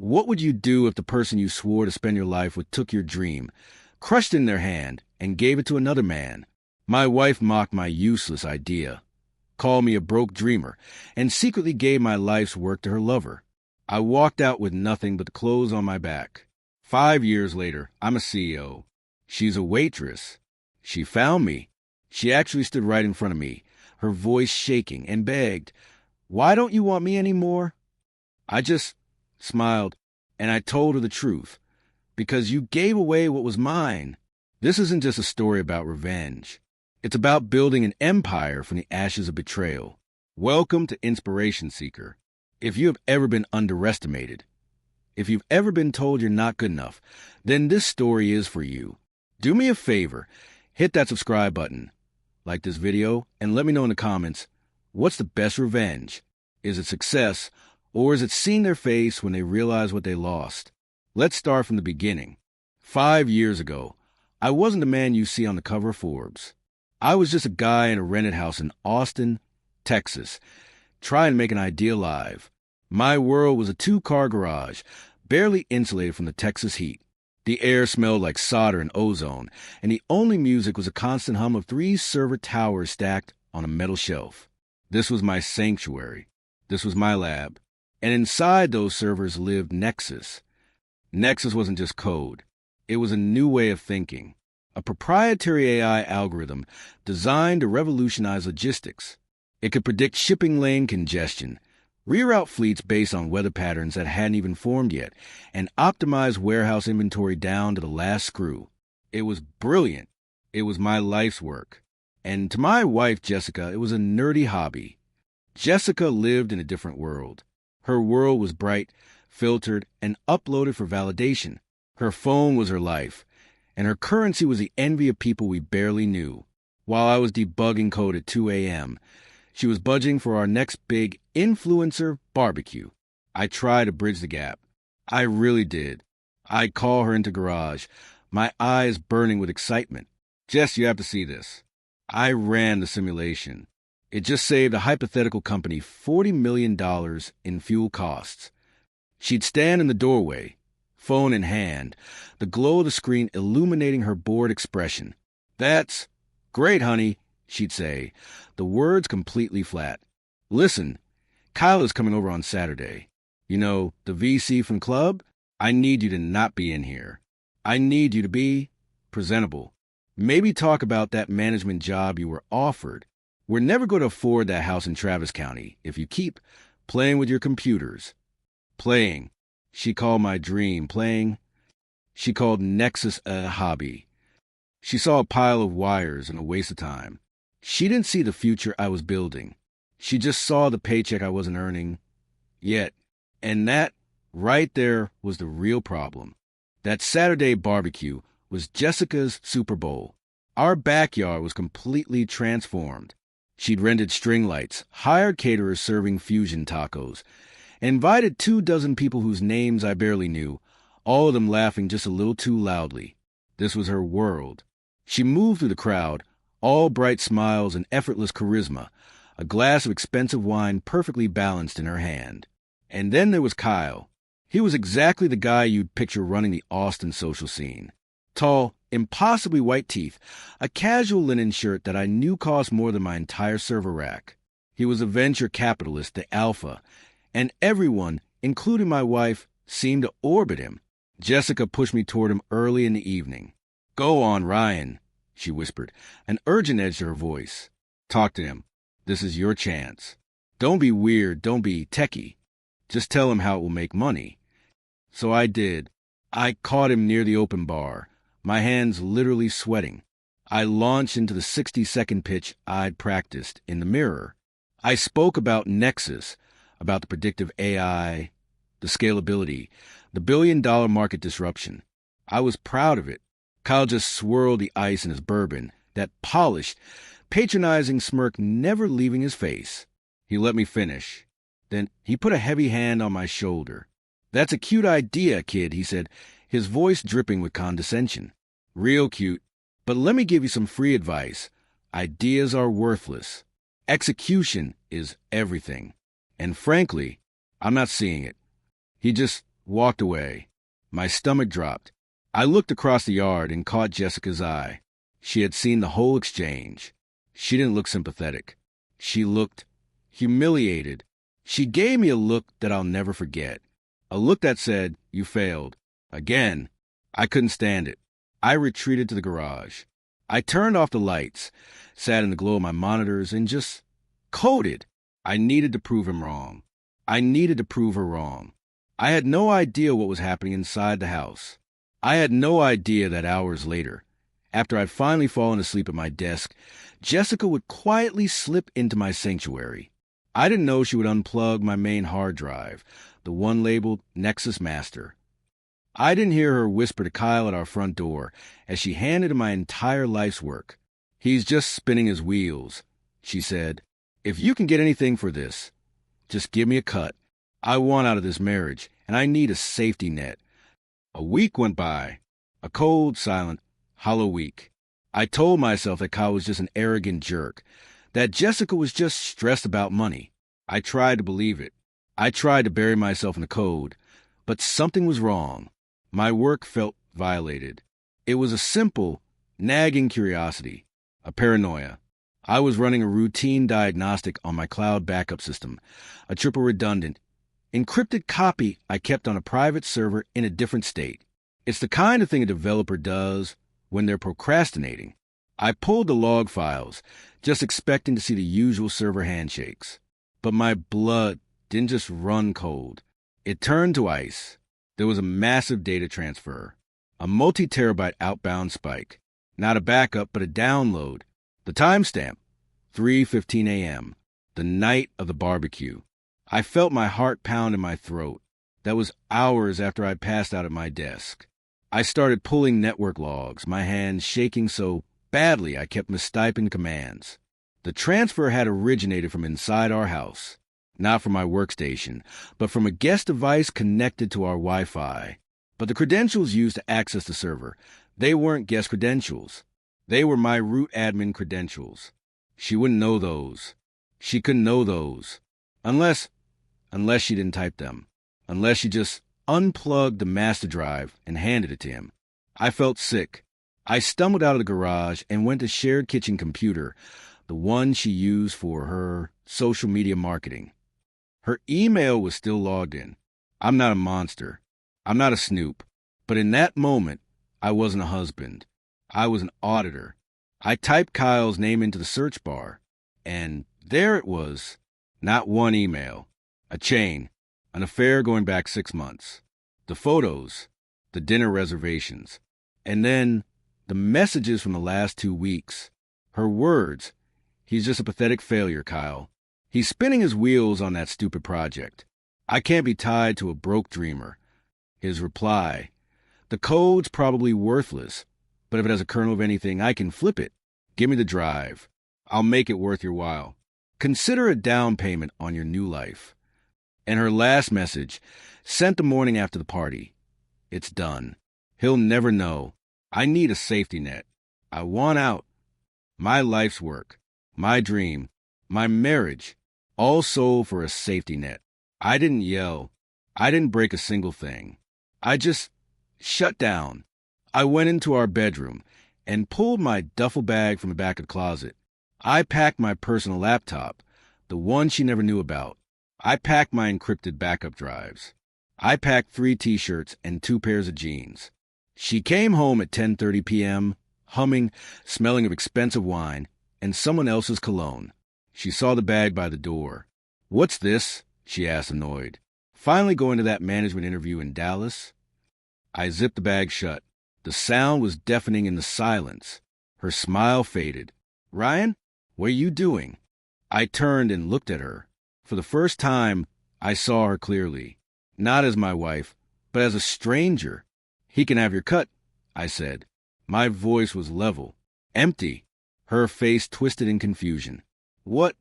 What would you do if the person you swore to spend your life with took your dream, crushed it in their hand, and gave it to another man? My wife mocked my useless idea, called me a broke dreamer, and secretly gave my life's work to her lover. I walked out with nothing but the clothes on my back. 5 years later, I'm a CEO. She's a waitress. She found me. She actually stood right in front of me, her voice shaking, and begged, "Why don't you want me anymore?" I just smiled, and I told her the truth. Because you gave away what was mine. This isn't just a story about revenge. It's about building an empire from the ashes of betrayal. Welcome to Inspiration Seeker. If you have ever been underestimated, if you've ever been told you're not good enough, then this story is for you. Do me a favor, hit that subscribe button, like this video, and let me know in the comments, what's the best revenge? Is it success, or is it seeing their face when they realize what they lost? Let's start from the beginning. 5 years ago, I wasn't the man you see on the cover of Forbes. I was just a guy in a rented house in Austin, Texas, trying to make an idea live. My world was a 2-car garage, barely insulated from the Texas heat. The air smelled like solder and ozone, and the only music was a constant hum of 3 server towers stacked on a metal shelf. This was my sanctuary. This was my lab. And inside those servers lived Nexus. Nexus wasn't just code. It was a new way of thinking. A proprietary AI algorithm designed to revolutionize logistics. It could predict shipping lane congestion, reroute fleets based on weather patterns that hadn't even formed yet, and optimize warehouse inventory down to the last screw. It was brilliant. It was my life's work. And to my wife, Jessica, it was a nerdy hobby. Jessica lived in a different world. Her world was bright, filtered, and uploaded for validation. Her phone was her life, and her currency was the envy of people we barely knew. While I was debugging code at 2 a.m., she was budgeting for our next big influencer barbecue. I tried to bridge the gap. I really did. I'd call her into garage, my eyes burning with excitement. "Jess, you have to see this." I ran the simulation. It just saved a hypothetical company $40 million in fuel costs. She'd stand in the doorway, phone in hand, the glow of the screen illuminating her bored expression. "That's great, honey," she'd say, the words completely flat. "Listen, Kyle is coming over on Saturday. You know, the VC from club? I need you to not be in here. I need you to be presentable. Maybe talk about that management job you were offered. We're never going to afford that house in Travis County if you keep playing with your computers." Playing. She called my dream playing. She called Nexus a hobby. She saw a pile of wires and a waste of time. She didn't see the future I was building. She just saw the paycheck I wasn't earning yet. And that, right there, was the real problem. That Saturday barbecue was Jessica's Super Bowl. Our backyard was completely transformed. She'd rented string lights, hired caterers serving fusion tacos, invited 24 people whose names I barely knew, all of them laughing just a little too loudly. This was her world. She moved through the crowd, all bright smiles and effortless charisma, a glass of expensive wine perfectly balanced in her hand. And then there was Kyle. He was exactly the guy you'd picture running the Austin social scene. Tall, impossibly white teeth, a casual linen shirt that I knew cost more than my entire server rack. He was a venture capitalist, the alpha, and everyone, including my wife, seemed to orbit him. Jessica pushed me toward him early in the evening. "Go on, Ryan," she whispered, an urgent edge to her voice. "Talk to him. This is your chance. Don't be weird, don't be techie. Just tell him how it will make money." So I did. I caught him near the open bar, my hands literally sweating. I launched into the 60-second pitch I'd practiced in the mirror. I spoke about Nexus, about the predictive AI, the scalability, the billion-dollar market disruption. I was proud of it. Kyle just swirled the ice in his bourbon, that polished, patronizing smirk never leaving his face. He let me finish. Then he put a heavy hand on my shoulder. "That's a cute idea, kid," he said, his voice dripping with condescension. "Real cute. But let me give you some free advice. Ideas are worthless. Execution is everything. And frankly, I'm not seeing it." He just walked away. My stomach dropped. I looked across the yard and caught Jessica's eye. She had seen the whole exchange. She didn't look sympathetic. She looked humiliated. She gave me a look that I'll never forget. A look that said, "You failed." Again. I couldn't stand it. I retreated to the garage. I turned off the lights, sat in the glow of my monitors, and just coded. I needed to prove him wrong. I needed to prove her wrong. I had no idea what was happening inside the house. I had no idea that hours later, after I'd finally fallen asleep at my desk, Jessica would quietly slip into my sanctuary. I didn't know she would unplug my main hard drive, the one labeled Nexus Master. I didn't hear her whisper to Kyle at our front door as she handed him my entire life's work. "He's just spinning his wheels," she said. "If you can get anything for this, just give me a cut. I want out of this marriage, and I need a safety net." A week went by, a cold, silent, hollow week. I told myself that Kyle was just an arrogant jerk, that Jessica was just stressed about money. I tried to believe it. I tried to bury myself in the code, but something was wrong. My work felt violated. It was a simple, nagging curiosity, a paranoia. I was running a routine diagnostic on my cloud backup system, a triple redundant, encrypted copy I kept on a private server in a different state. It's the kind of thing a developer does when they're procrastinating. I pulled the log files, just expecting to see the usual server handshakes. But my blood didn't just run cold. It turned to ice. There was a massive data transfer, a multi-terabyte outbound spike. Not a backup, but a download. The timestamp, 3:15 a.m., the night of the barbecue. I felt my heart pound in my throat. That was hours after I passed out at my desk. I started pulling network logs, my hands shaking so badly I kept mistyping commands. The transfer had originated from inside our house. Not from my workstation, but from a guest device connected to our Wi-Fi. But the credentials used to access the server, they weren't guest credentials. They were my root admin credentials. She wouldn't know those. She couldn't know those. Unless she didn't type them. Unless she just unplugged the master drive and handed it to him. I felt sick. I stumbled out of the garage and went to shared kitchen computer, the one she used for her social media marketing. Her email was still logged in. I'm not a monster. I'm not a snoop. But in that moment, I wasn't a husband. I was an auditor. I typed Kyle's name into the search bar, and there it was. Not one email. A chain. An affair going back 6 months. The photos. The dinner reservations. And then the messages from the last 2 weeks. Her words. "He's just a pathetic failure, Kyle. He's spinning his wheels on that stupid project. I can't be tied to a broke dreamer." His reply. "The code's probably worthless, but if it has a kernel of anything, I can flip it. Give me the drive. I'll make it worth your while. Consider a down payment on your new life." And her last message, sent the morning after the party. "It's done. He'll never know. I need a safety net. I want out. My life's work, my dream, my marriage, all sold for a safety net." I didn't yell. I didn't break a single thing. I just shut down. I went into our bedroom and pulled my duffel bag from the back of the closet. I packed my personal laptop, the one she never knew about. I packed my encrypted backup drives. I packed 3 t-shirts and 2 pairs of jeans. She came home at 10:30 p.m., humming, smelling of expensive wine and someone else's cologne. She saw the bag by the door. "What's this?" she asked, annoyed. "Finally going to that management interview in Dallas?" I zipped the bag shut. The sound was deafening in the silence. Her smile faded. "Ryan, what are you doing?" I turned and looked at her. For the first time, I saw her clearly. Not as my wife, but as a stranger. "He can have your cut," I said. My voice was level, empty. Her face twisted in confusion. What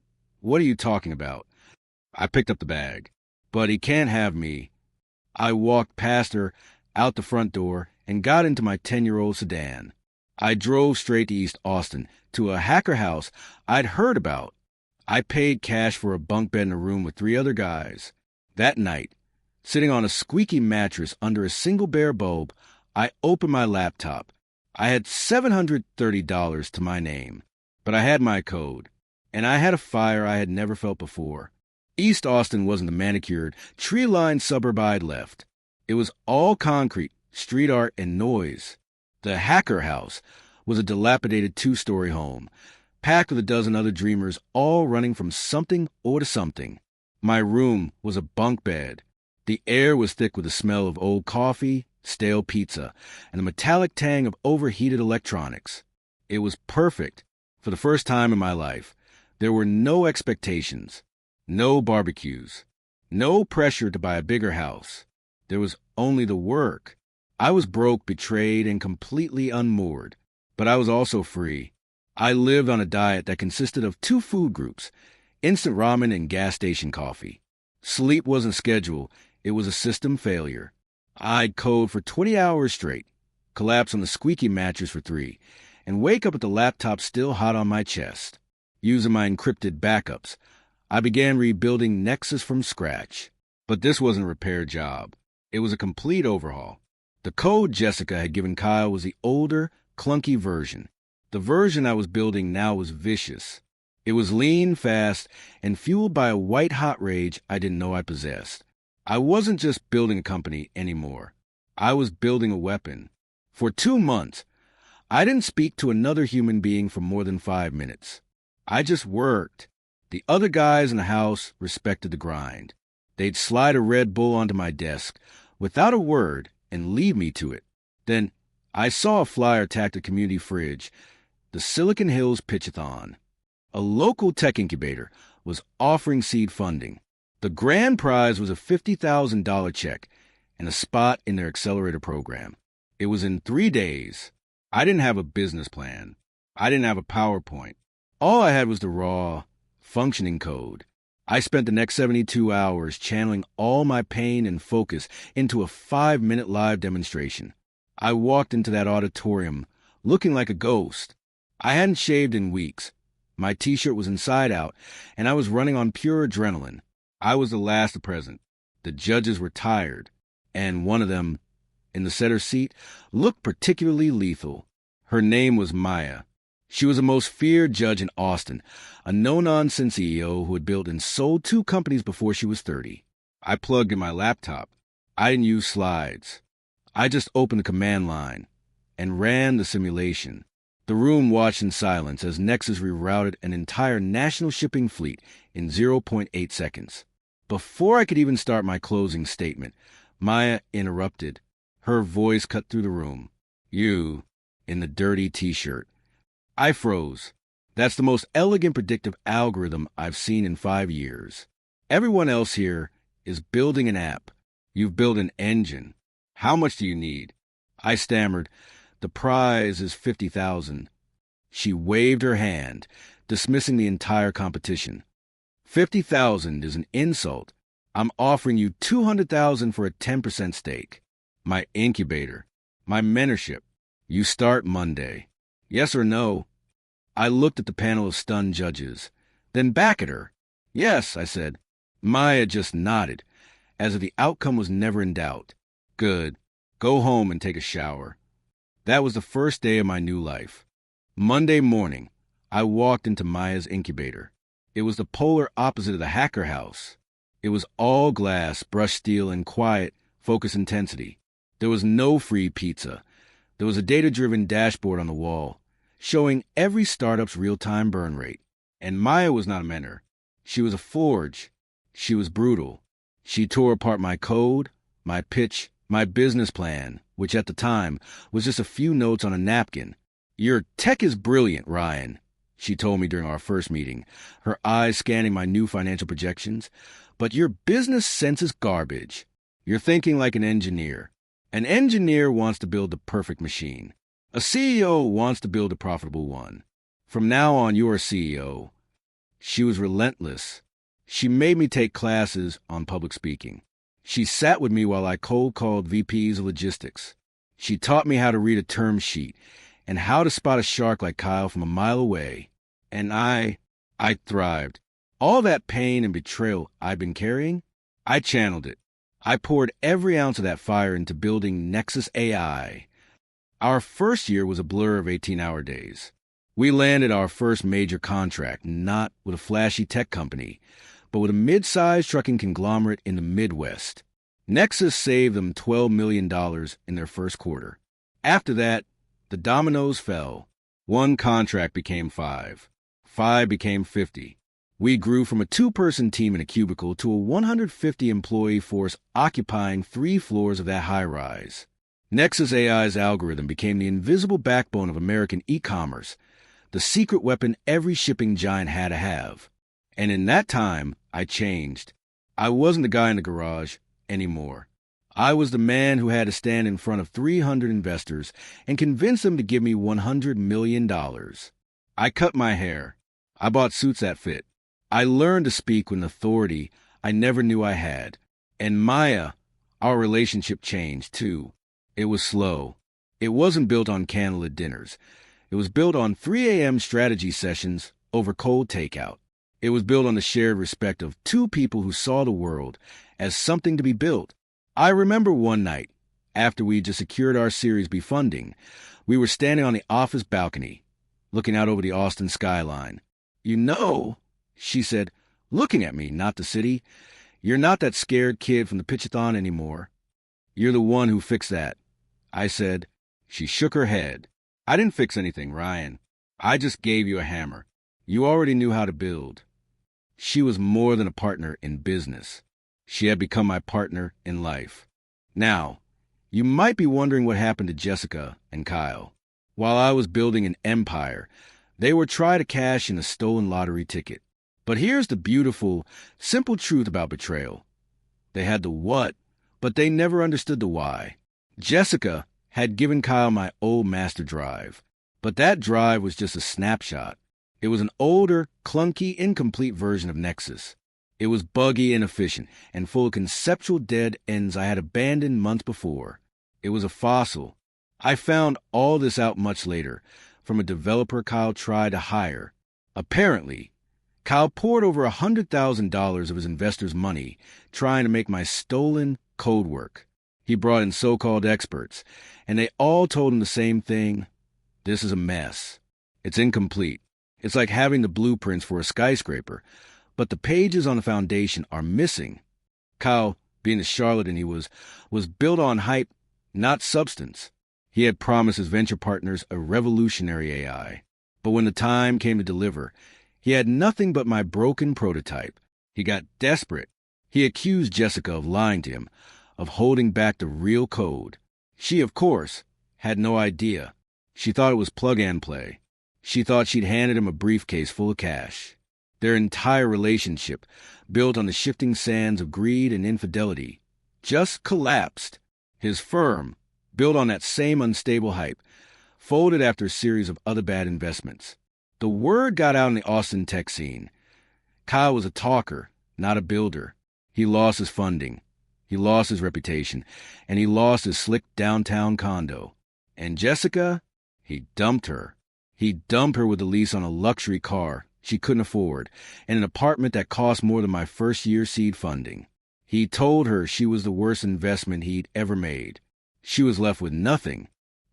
are you talking about?" I picked up the bag. "But he can't have me." I walked past her, out the front door, and got into my 10-year-old sedan. I drove straight to East Austin, to a hacker house I'd heard about. I paid cash for a bunk bed in a room with 3 other guys. That night, Sitting on a squeaky mattress under a single bare bulb, I opened my laptop. I had $730 to my name, but I had my code, and I had a fire I had never felt before. East Austin wasn't the manicured, tree-lined suburb I'd left. It was all concrete, street art, and noise. The Hacker House was a dilapidated two-story home, packed with a dozen other dreamers, all running from something or to something. My room was a bunk bed. The air was thick with the smell of old coffee, stale pizza, and the metallic tang of overheated electronics. It was perfect. For the first time in my life, there were no expectations, no barbecues, no pressure to buy a bigger house. There was only the work. I was broke, betrayed, and completely unmoored, but I was also free. I lived on a diet that consisted of 2 food groups, instant ramen and gas station coffee. Sleep wasn't scheduled, it was a system failure. I'd code for 20 hours straight, collapse on the squeaky mattress for 3, and wake up with the laptop still hot on my chest. Using my encrypted backups, I began rebuilding Nexus from scratch. But this wasn't a repair job. It was a complete overhaul. The code Jessica had given Kyle was the older, clunky version. The version I was building now was vicious. It was lean, fast, and fueled by a white-hot rage I didn't know I possessed. I wasn't just building a company anymore. I was building a weapon. For 2 months, I didn't speak to another human being for more than 5 minutes. I just worked. The other guys in the house respected the grind. They'd slide a Red Bull onto my desk without a word and leave me to it. Then I saw a flyer tacked to the community fridge, the Silicon Hills Pitchathon. A local tech incubator was offering seed funding. The grand prize was a $50,000 check and a spot in their accelerator program. It was in 3 days. I didn't have a business plan. I didn't have a PowerPoint. All I had was the raw, functioning code. I spent the next 72 hours channeling all my pain and focus into a 5-minute live demonstration. I walked into that auditorium looking like a ghost. I hadn't shaved in weeks. My t-shirt was inside out, and I was running on pure adrenaline. I was the last to present. The judges were tired, and one of them, in the center seat, looked particularly lethal. Her name was Maya. She was the most feared judge in Austin, a no-nonsense CEO who had built and sold 2 companies before she was 30. I plugged in my laptop. I didn't use slides. I just opened the command line and ran the simulation. The room watched in silence as Nexus rerouted an entire national shipping fleet in 0.8 seconds. Before I could even start my closing statement, Maya interrupted. Her voice cut through the room. You, in the dirty t-shirt. I froze. That's the most elegant predictive algorithm I've seen in 5 years. Everyone else here is building an app. You've built an engine. How much do you need? I stammered. The prize is $50,000. She waved her hand, dismissing the entire competition. $50,000 is an insult. I'm offering you $200,000 for a 10% stake. My incubator. My mentorship. You start Monday. Yes or no? I looked at the panel of stunned judges, then back at her. Yes, I said. Maya just nodded, as if the outcome was never in doubt. Good. Go home and take a shower. That was the first day of my new life. Monday morning, I walked into Maya's incubator. It was the polar opposite of the Hacker House. It was all glass, brushed steel, and quiet, focused intensity. There was no free pizza. There was a data-driven dashboard on the wall, showing every startup's real-time burn rate. And Maya was not a mentor. She was a forge. She was brutal. She tore apart my code, my pitch, my business plan, which at the time was just a few notes on a napkin. Your tech is brilliant, Ryan, she told me during our first meeting, her eyes scanning my new financial projections. But your business sense is garbage. You're thinking like an engineer. An engineer wants to build the perfect machine. A CEO wants to build a profitable one. From now on, you're a CEO. She was relentless. She made me take classes on public speaking. She sat with me while I cold called VPs of logistics. She taught me how to read a term sheet and how to spot a shark like Kyle from a mile away. And I thrived. All that pain and betrayal I'd been carrying, I channeled it. I poured every ounce of that fire into building Nexus AI. Our first year was a blur of 18-hour days. We landed our first major contract, not with a flashy tech company, but with a mid-sized trucking conglomerate in the Midwest. Nexus saved them $12 million in their first quarter. After that, the dominoes fell. One contract became 5. 5 became 50. We grew from a 2-person team in a cubicle to a 150-employee force occupying 3 floors of that high-rise. Nexus AI's algorithm became the invisible backbone of American e-commerce, the secret weapon every shipping giant had to have. And in that time, I changed. I wasn't the guy in the garage anymore. I was the man who had to stand in front of 300 investors and convince them to give me $100 million. I cut my hair. I bought suits that fit. I learned to speak with an authority I never knew I had. And Maya, our relationship changed, too. It was slow. It wasn't built on candlelit dinners. It was built on 3 a.m. strategy sessions over cold takeout. It was built on the shared respect of 2 people who saw the world as something to be built. I remember one night, after we just secured our Series B funding, we were standing on the office balcony, looking out over the Austin skyline. "You know," she said, looking at me, not the city, "you're not that scared kid from the pitchathon anymore. You're the one who fixed that." I said. She shook her head. "I didn't fix anything, Ryan. I just gave you a hammer. You already knew how to build." She was more than a partner in business. She had become my partner in life. Now, you might be wondering what happened to Jessica and Kyle. While I was building an empire, they were trying to cash in a stolen lottery ticket. But here's the beautiful, simple truth about betrayal. They had the what, but they never understood the why. Jessica had given Kyle my old master drive, but that drive was just a snapshot. It was an older, clunky, incomplete version of Nexus. It was buggy, inefficient, and full of conceptual dead ends I had abandoned months before. It was a fossil. I found all this out much later, from a developer Kyle tried to hire. Apparently, Kyle poured over $100,000 of his investors' money trying to make my stolen code work. He brought in so-called experts, and they all told him the same thing. This is a mess. It's incomplete. It's like having the blueprints for a skyscraper, but the pages on the foundation are missing. Kyle, being the charlatan he was built on hype, not substance. He had promised his venture partners a revolutionary AI. But when the time came to deliver, he had nothing but my broken prototype. He got desperate. He accused Jessica of lying to him, of holding back the real code. She, of course, had no idea. She thought it was plug-and-play. She thought she'd handed him a briefcase full of cash. Their entire relationship, built on the shifting sands of greed and infidelity, just collapsed. His firm, built on that same unstable hype, folded after a series of other bad investments. The word got out in the Austin tech scene. Kyle was a talker, not a builder. He lost his funding. He lost his reputation. And he lost his slick downtown condo. And Jessica? He dumped her. He dumped her with a lease on a luxury car she couldn't afford and an apartment that cost more than my first year's seed funding. He told her she was the worst investment he'd ever made. She was left with nothing.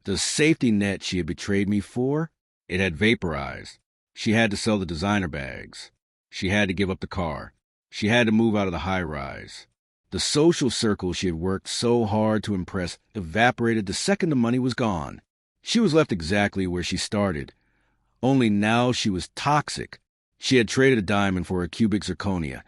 The safety net she had betrayed me for, it had vaporized. She had to sell the designer bags. She had to give up the car. She had to move out of the high-rise. The social circle she had worked so hard to impress evaporated the second the money was gone. She was left exactly where she started. Only now she was toxic. She had traded a diamond for a cubic zirconia,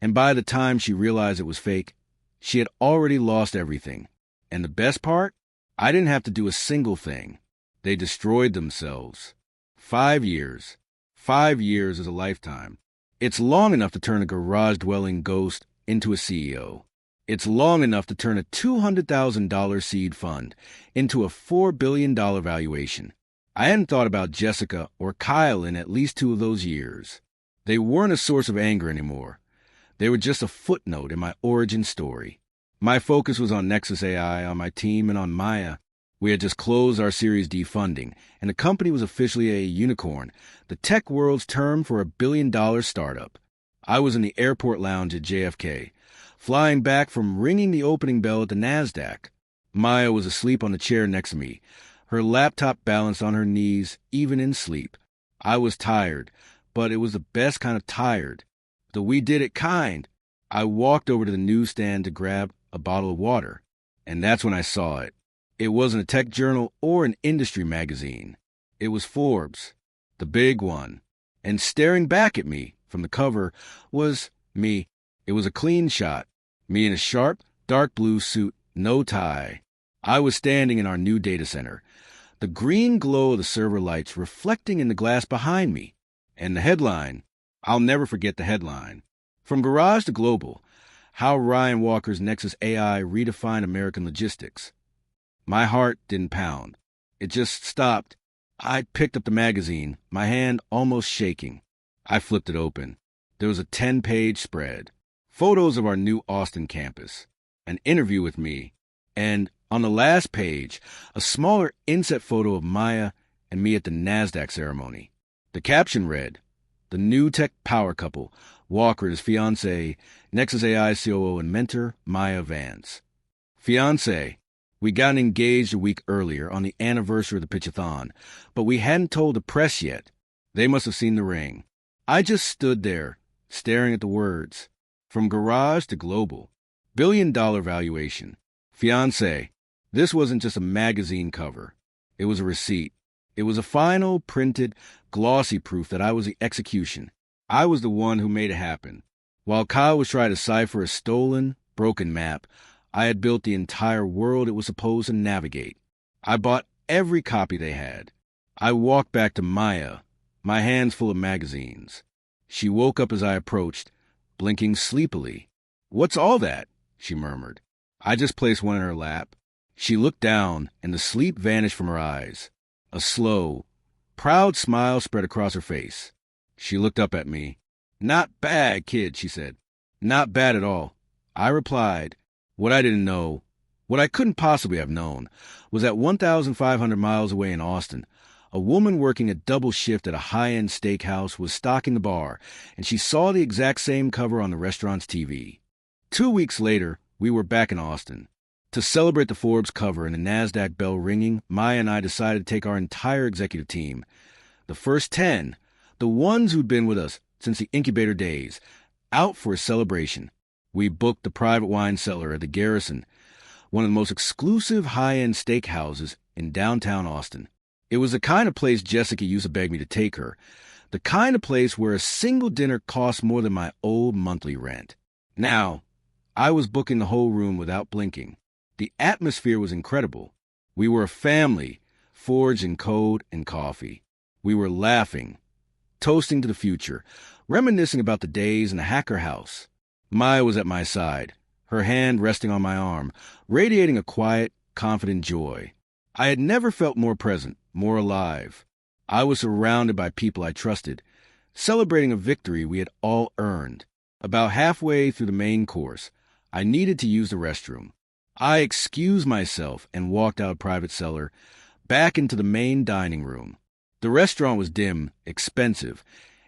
and by the time she realized it was fake, she had already lost everything. And the best part? I didn't have to do a single thing. They destroyed themselves. 5 years. 5 years is a lifetime. It's long enough to turn a garage-dwelling ghost into a CEO. It's long enough to turn a $200,000 seed fund into a $4 billion valuation. I hadn't thought about Jessica or Kyle in at least 2 of those years. They weren't a source of anger anymore. They were just a footnote in my origin story. My focus was on Nexus AI, on my team, and on Maya. We had just closed our Series D funding, and the company was officially a unicorn, the tech world's term for a $1 billion startup. I was in the airport lounge at JFK, flying back from ringing the opening bell at the NASDAQ. Maya was asleep on the chair next to me, her laptop balanced on her knees, even in sleep. I was tired, but it was the best kind of tired. The we did it kind. I walked over to the newsstand to grab a bottle of water, and that's when I saw it. It wasn't a tech journal or an industry magazine. It was Forbes, the big one. And staring back at me from the cover was me. It was a clean shot. Me in a sharp, dark blue suit, no tie. I was standing in our new data center, the green glow of the server lights reflecting in the glass behind me. And the headline, I'll never forget the headline. From Garage to Global, How Ryan Walker's Nexus AI Redefined American Logistics. My heart didn't pound. It just stopped. I picked up the magazine, my hand almost shaking. I flipped it open. There was a 10-page spread. Photos of our new Austin campus. An interview with me. And on the last page, a smaller inset photo of Maya and me at the NASDAQ ceremony. The caption read, "The new tech power couple, Walker and his fiancée, Nexus AI COO and mentor, Maya Vance." Fiancée. We got engaged a week earlier on the anniversary of the pitchathon, but we hadn't told the press yet. They must have seen the ring. I just stood there, staring at the words. From Garage to Global. Billion-dollar valuation. Fiancé. This wasn't just a magazine cover. It was a receipt. It was a final, printed, glossy proof that I was the execution. I was the one who made it happen. While Kyle was trying to decipher a stolen, broken map, I had built the entire world it was supposed to navigate. I bought every copy they had. I walked back to Maya, my hands full of magazines. She woke up as I approached, blinking sleepily. "What's all that?" she murmured. I just placed one in her lap. She looked down, and the sleep vanished from her eyes. A slow, proud smile spread across her face. She looked up at me. "Not bad, kid," she said. "Not bad at all." I replied. What I didn't know, what I couldn't possibly have known, was that 1,500 miles away in Austin, a woman working a double shift at a high-end steakhouse was stocking the bar, and she saw the exact same cover on the restaurant's TV. 2 weeks later, we were back in Austin. To celebrate the Forbes cover and the NASDAQ bell ringing, Maya and I decided to take our entire executive team, the first 10, the ones who'd been with us since the incubator days, out for a celebration. We booked the private wine cellar at the Garrison, one of the most exclusive high-end steakhouses in downtown Austin. It was the kind of place Jessica used to beg me to take her, the kind of place where a single dinner cost more than my old monthly rent. Now, I was booking the whole room without blinking. The atmosphere was incredible. We were a family, forged in code and coffee. We were laughing, toasting to the future, reminiscing about the days in the Hacker House. Maya was at my side, her hand resting on my arm, radiating a quiet, confident joy. I had never felt more present, more alive. I was surrounded by people I trusted, celebrating a victory we had all earned. About halfway through the main course, I needed to use the restroom. I excused myself and walked out of private cellar, back into the main dining room. The restaurant was dim, expensive,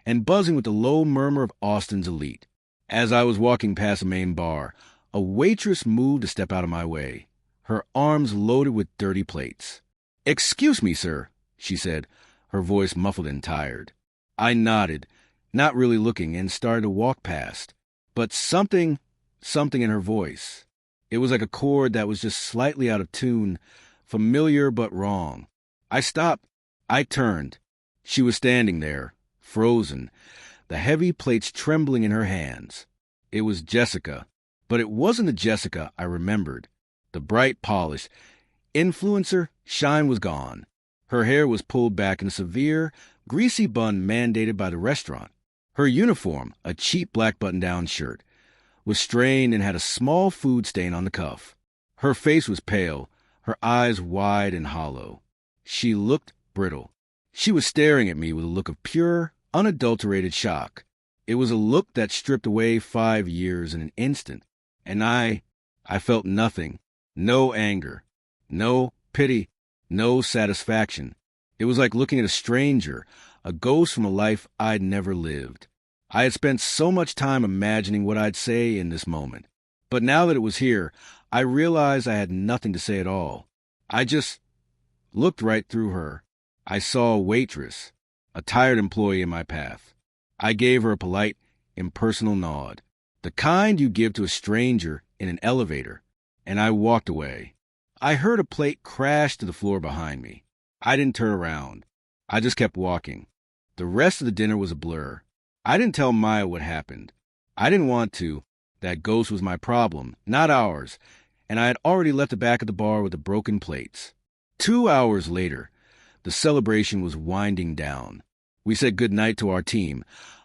and buzzing with the low murmur of Austin's elite. As I was walking past the main bar, a waitress moved to step out of my way, her arms loaded with dirty plates. "Excuse me, sir," she said, her voice muffled and tired. I nodded, not really looking, and started to walk past. But something in her voice. It was like a chord that was just slightly out of tune, familiar but wrong. I stopped. I turned. She was standing there, frozen, the heavy plates trembling in her hands. It was Jessica, but it wasn't the Jessica I remembered. The bright, polished, influencer shine was gone. Her hair was pulled back in a severe, greasy bun mandated by the restaurant. Her uniform, a cheap black button-down shirt, was strained and had a small food stain on the cuff. Her face was pale, her eyes wide and hollow. She looked brittle. She was staring at me with a look of pure, unadulterated shock. It was a look that stripped away 5 years in an instant, and I felt nothing. No anger, no pity, no satisfaction. It was like looking at a stranger, a ghost from a life I'd never lived. I had spent so much time imagining what I'd say in this moment. But now that it was here, I realized I had nothing to say at all. I just looked right through her. I saw a waitress, a tired employee in my path. I gave her a polite, impersonal nod, the kind you give to a stranger in an elevator, and I walked away. I heard a plate crash to the floor behind me. I didn't turn around. I just kept walking. The rest of the dinner was a blur. I didn't tell Maya what happened. I didn't want to. That ghost was my problem, not ours, and I had already left the back of the bar with the broken plates. 2 hours later, the celebration was winding down. We said goodnight to our team,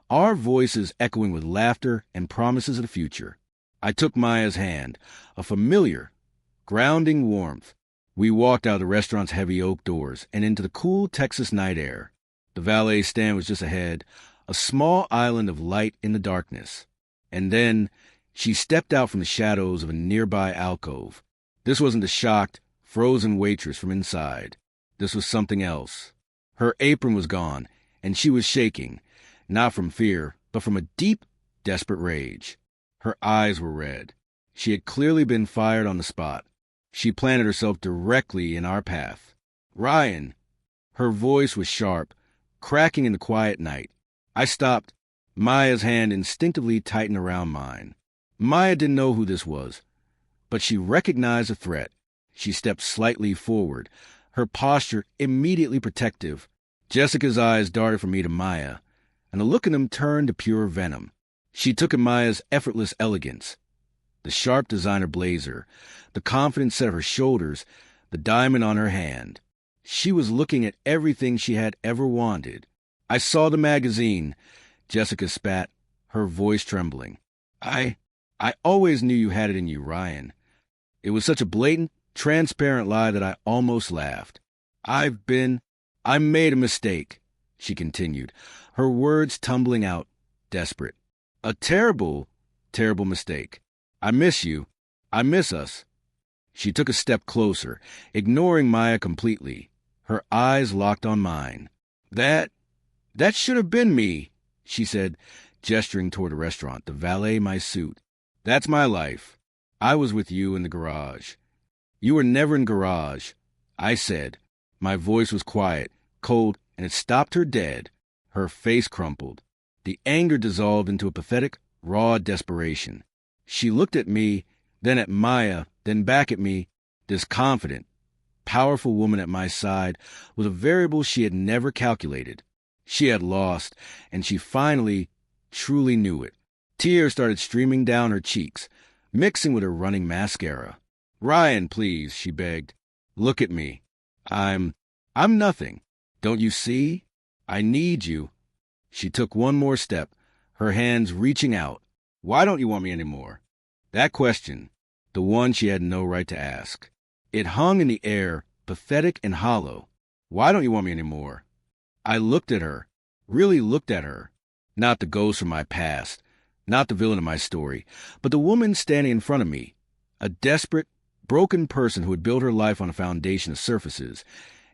our voices echoing with laughter and promises of the future. I took Maya's hand, a familiar, grounding warmth. We walked out of the restaurant's heavy oak doors and into the cool Texas night air. The valet stand was just ahead, a small island of light in the darkness. And then she stepped out from the shadows of a nearby alcove. This wasn't the shocked, frozen waitress from inside. This was something else. Her apron was gone, and she was shaking, not from fear, but from a deep, desperate rage. Her eyes were red. She had clearly been fired on the spot. She planted herself directly in our path. "Ryan!" Her voice was sharp, cracking in the quiet night. I stopped. Maya's hand instinctively tightened around mine. Maya didn't know who this was, but she recognized the threat. She stepped slightly forward, her posture immediately protective. Jessica's eyes darted from me to Maya, and the look in them turned to pure venom. She took in Maya's effortless elegance, the sharp designer blazer, the confident set of her shoulders, the diamond on her hand. She was looking at everything she had ever wanted. "I saw the magazine," Jessica spat, her voice trembling. I always knew you had it in you, Ryan." It was such a blatant, transparent lie that I almost laughed. I made a mistake," she continued, her words tumbling out, desperate. "A terrible, terrible mistake. I miss you. I miss us." She took a step closer, ignoring Maya completely. Her eyes locked on mine. That should have been me," she said, gesturing toward the restaurant, "the valet my suit. That's my life. I was with you in the garage." "You were never in garage," I said. My voice was quiet, cold, and it stopped her dead. Her face crumpled. The anger dissolved into a pathetic, raw desperation. She looked at me, then at Maya, then back at me, this confident, powerful woman at my side with a variable she had never calculated. She had lost, and she finally, truly knew it. Tears started streaming down her cheeks, mixing with her running mascara. "Ryan, please," she begged. "Look at me. I'm nothing. Don't you see? I need you." She took one more step, her hands reaching out. "Why don't you want me anymore?" That question, the one she had no right to ask. It hung in the air, pathetic and hollow. "Why don't you want me anymore?" I looked at her, really looked at her. Not the ghost from my past, not the villain of my story, but the woman standing in front of me, a desperate, broken person who had built her life on a foundation of surfaces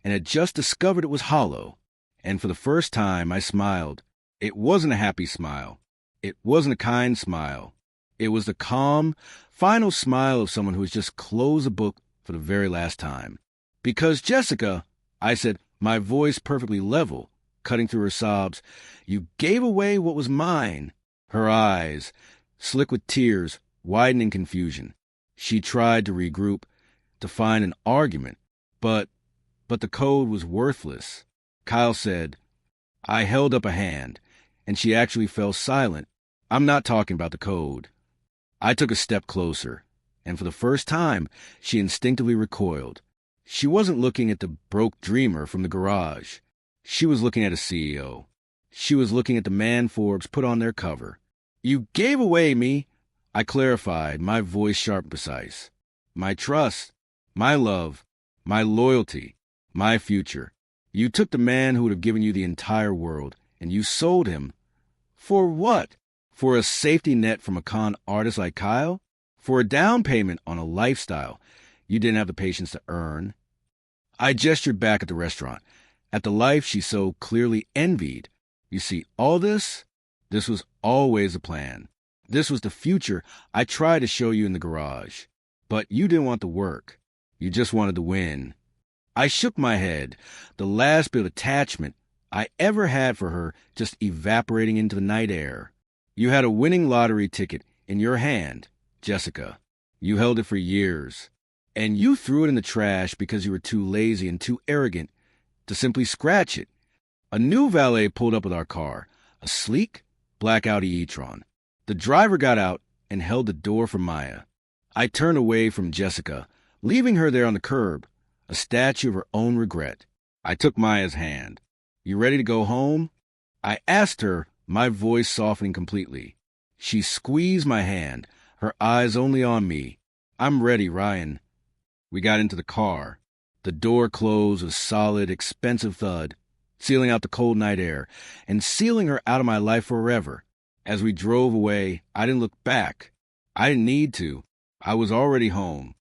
and had just discovered it was hollow. And for the first time, I smiled. It wasn't a happy smile. It wasn't a kind smile. It was the calm, final smile of someone who has just closed a book for the very last time. "Because, Jessica," I said, my voice perfectly level, cutting through her sobs, "you gave away what was mine." Her eyes, slick with tears, widened in confusion. She tried to regroup, to find an argument, but the code was worthless. Kyle said, I held up a hand, and she actually fell silent. "I'm not talking about the code." I took a step closer, and for the first time, she instinctively recoiled. She wasn't looking at the broke dreamer from the garage. She was looking at a CEO. She was looking at the man Forbes put on their cover. "You gave away me," I clarified, my voice sharp and precise. "My trust, my love, my loyalty, my future. You took the man who would have given you the entire world, and you sold him. For what? For a safety net from a con artist like Kyle? For a down payment on a lifestyle you didn't have the patience to earn?" I gestured back at the restaurant, at the life she so clearly envied. "You see, all this was always a plan. This was the future I tried to show you in the garage. But you didn't want the work. You just wanted to win. I shook my head, the last bit of attachment I ever had for her just evaporating into the night air. You had a winning lottery ticket in your hand, Jessica. You held it for years. And you threw it in the trash because you were too lazy and too arrogant to simply scratch it. A new valet pulled up with our car, a sleek, black Audi e-tron. The driver got out and held the door for Maya. I turned away from Jessica, leaving her there on the curb, a statue of her own regret. I took Maya's hand. You ready to go home? I asked her, my voice softening completely. She squeezed my hand, her eyes only on me. I'm ready, Ryan. We got into the car. The door closed with a solid, expensive thud, sealing out the cold night air and sealing her out of my life forever. As we drove away, I didn't look back. I didn't need to. I was already home.